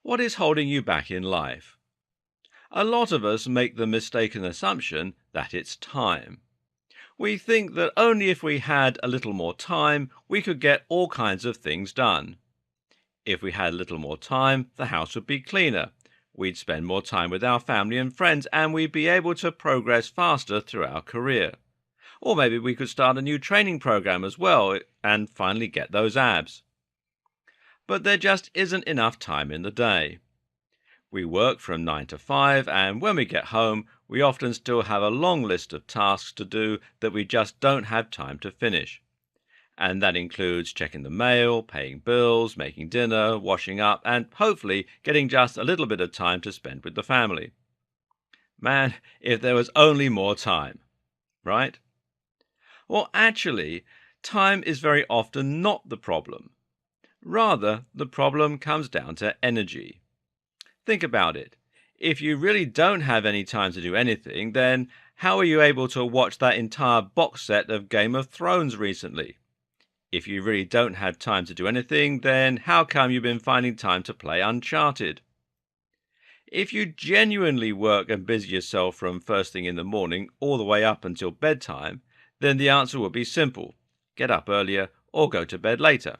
What is holding you back in life? A lot of us make the mistaken assumption that it's time. We think that only if we had a little more time, we could get all kinds of things done. If we had a little more time, the house would be cleaner. We'd spend more time with our family and friends, and we'd be able to progress faster through our career. Or maybe we could start a new training program as well and finally get those abs. But there just isn't enough time in the day. We work from 9 to 5, and when we get home, we often still have a long list of tasks to do that we just don't have time to finish. And that includes checking the mail, paying bills, making dinner, washing up, and hopefully getting just a little bit of time to spend with the family. Man, if there was only more time, right? Well, actually, time is very often not the problem. Rather, the problem comes down to energy. Think about it. If you really don't have any time to do anything, then how are you able to watch that entire box set of Game of Thrones recently? If you really don't have time to do anything, then how come you've been finding time to play Uncharted? If you genuinely work and busy yourself from first thing in the morning all the way up until bedtime, then the answer would be simple. Get up earlier or go to bed later.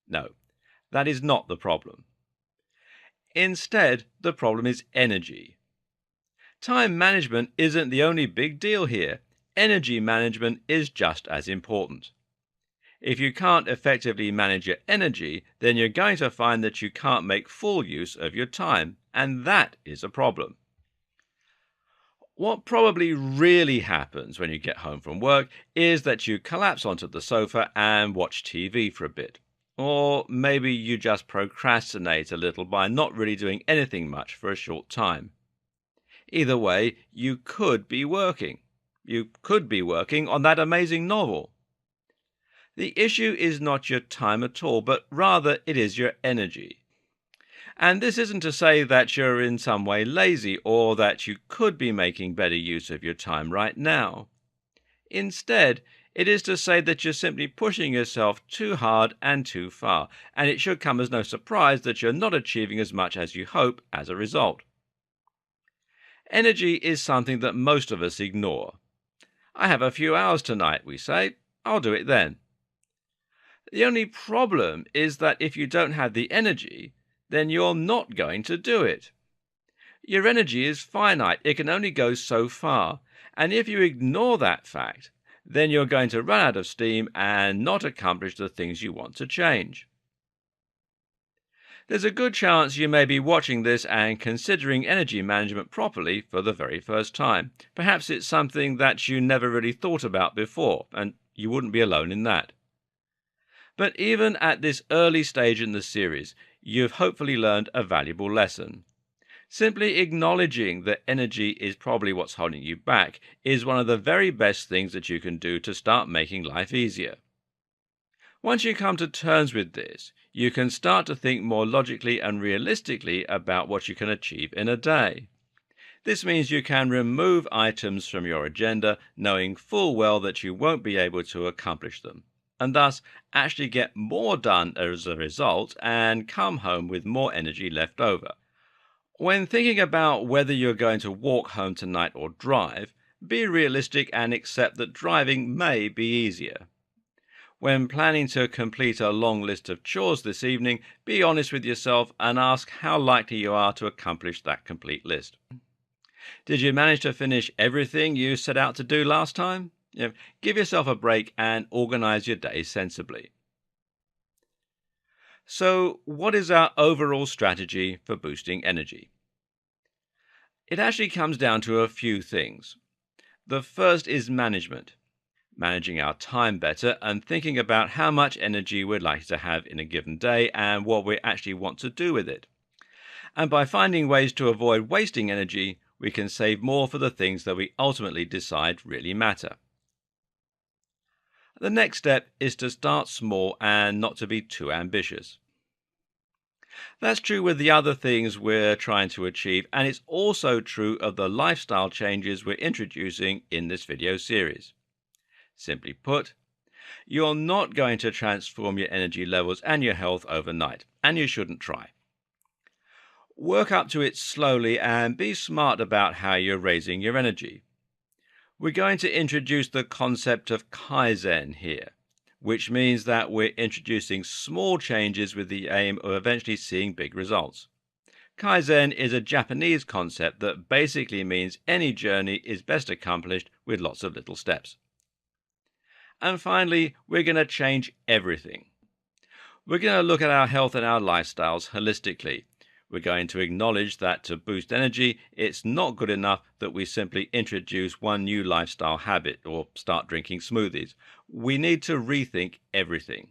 No, that is not the problem. Instead, the problem is energy. Time management isn't the only big deal here. Energy management is just as important. If you can't effectively manage your energy, then you're going to find that you can't make full use of your time, and that is a problem. What probably really happens when you get home from work is that you collapse onto the sofa and watch TV for a bit. Or maybe you just procrastinate a little by not really doing anything much for a short time. Either way, you could be working. You could be working on that amazing novel. The issue is not your time at all, but rather it is your energy. And this isn't to say that you're in some way lazy or that you could be making better use of your time right now. Instead, it is to say that you're simply pushing yourself too hard and too far, and it should come as no surprise that you're not achieving as much as you hope as a result. Energy is something that most of us ignore. I have a few hours tonight, we say. I'll do it then. The only problem is that if you don't have the energy, then you're not going to do it. Your energy is finite. It can only go so far. And if you ignore that fact, then you're going to run out of steam and not accomplish the things you want to change. There's a good chance you may be watching this and considering energy management properly for the very first time. Perhaps it's something that you never really thought about before, and you wouldn't be alone in that. But even at this early stage in the series, you've hopefully learned a valuable lesson. Simply acknowledging that energy is probably what's holding you back is one of the very best things that you can do to start making life easier. Once you come to terms with this, you can start to think more logically and realistically about what you can achieve in a day. This means you can remove items from your agenda knowing full well that you won't be able to accomplish them, and thus actually get more done as a result and come home with more energy left over. When thinking about whether you're going to walk home tonight or drive, be realistic and accept that driving may be easier. When planning to complete a long list of chores this evening, be honest with yourself and ask how likely you are to accomplish that complete list. Did you manage to finish everything you set out to do last time? Give yourself a break and organize your day sensibly. So, what is our overall strategy for boosting energy? It actually comes down to a few things. The first is management. Managing our time better and thinking about how much energy we're likely to have in a given day and what we actually want to do with it. And by finding ways to avoid wasting energy, we can save more for the things that we ultimately decide really matter. The next step is to start small and not to be too ambitious. That's true with the other things we're trying to achieve, and it's also true of the lifestyle changes we're introducing in this video series. Simply put, you're not going to transform your energy levels and your health overnight, and you shouldn't try. Work up to it slowly and be smart about how you're raising your energy. We're going to introduce the concept of Kaizen here, which means that we're introducing small changes with the aim of eventually seeing big results. Kaizen is a Japanese concept that basically means any journey is best accomplished with lots of little steps. And finally, we're going to change everything. We're going to look at our health and our lifestyles holistically. We're going to acknowledge that to boost energy, it's not good enough that we simply introduce one new lifestyle habit or start drinking smoothies. We need to rethink everything.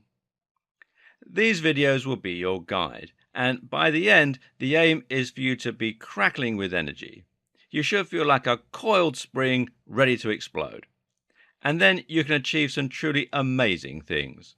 These videos will be your guide, and by the end, the aim is for you to be crackling with energy. You should feel like a coiled spring ready to explode. And then you can achieve some truly amazing things.